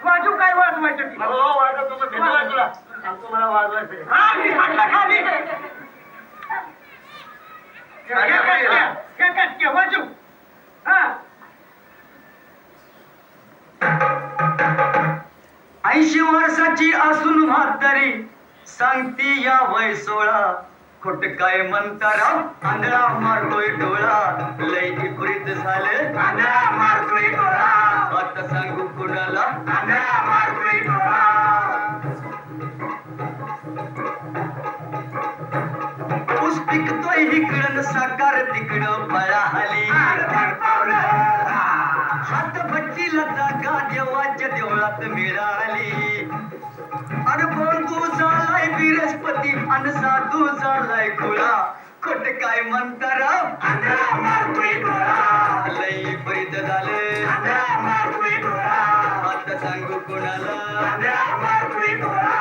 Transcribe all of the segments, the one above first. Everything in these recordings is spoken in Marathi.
वाजू काय वाजवायचं मला वाजवायचं वाजू हा 80 वर्षाची असून म्हातारी सांगती या वय 16 खोट काय म्हणतारा आंधळा मारतोय डोळा लय विपरीत झालं आंधळा मारतोय डोळा आता सांगू कुणाला आंधळा मारतोय डोळा ऊस पिकतोय इकडं साकार तिकडं पळाली हात भट्टीला जागा देवाच्या देवळात मिळाली अरे बोलतो झालाय बृहस्पती अन साधू झालाय खुळा खोट काय म्हणता राव आंधळा मारतोय डोळा लई परित झाले आंधळा मारतोय डोळा आता सांगू कोणाला आंधळा मारतोय डोळा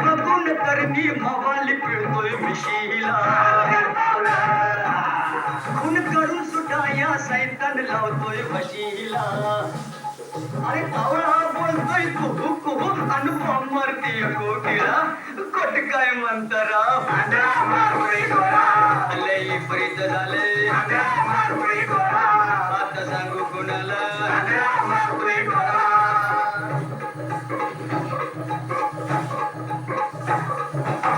बघून तर मी मवाली पिळतोय मिशीला खून करून सुटा या सैतान लावतोय म्हशीला अरे कावळा बोलतोय कुहू कुहू अनुभव मरते कोकिळा खोट काय म्हणता राव आंधळा मारतोय डोळा लई परित झाले आंधळा मारतोय डोळा आता सांगू कोणाला आंधळा मारतोय डोळा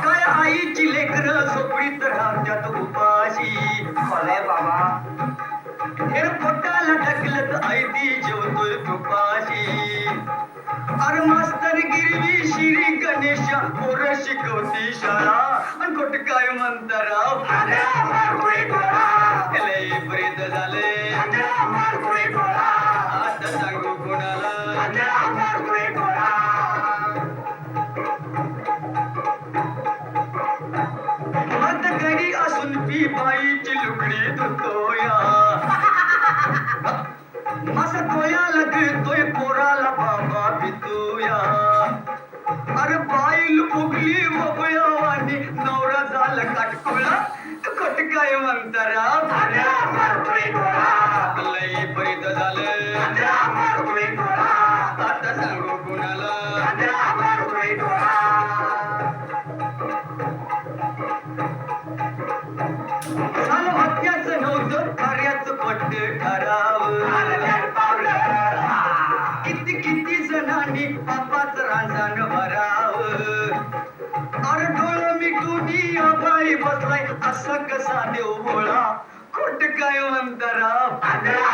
काय आईची लेकरं झोपडीत राहत्यात उपाशी भले बाबा हे पोटाला ढकलत ऐदी जेवतोय तुपाशी अरे मास्तर गिरवी श्री गणेशा पोर शिकवती शाळा आणि खोट काय म्हणता राव आंधळा मारतोय डोळा लय प्रेत झाले आंधळा मारतोय डोळा आता सांगू कोणाला आंधळा मारतोय डोळा मत घरी असून ती बाईची लुगडी धुतोया मसा कोया लगतोय पोराला बाबा भितोया अरे बाईल फुगली वबळावानी नवरा झाला काटकोळा खोट काय म्हणता राव आंधळा मारतोय डोळा लई परित झालं आंधळा मारतोय डोळा आता सांगू कुणाला आंधळा मारतोय डोळा झालं हत्याचं नव्हतं कार्याचं पट्ट ठरावं किती जणांनी पापाचं रांजण भरावं अरे डोळं मिटून अबाई बसलाय असं कसा देव भोळा खोट काय म्हणता राव आंधळा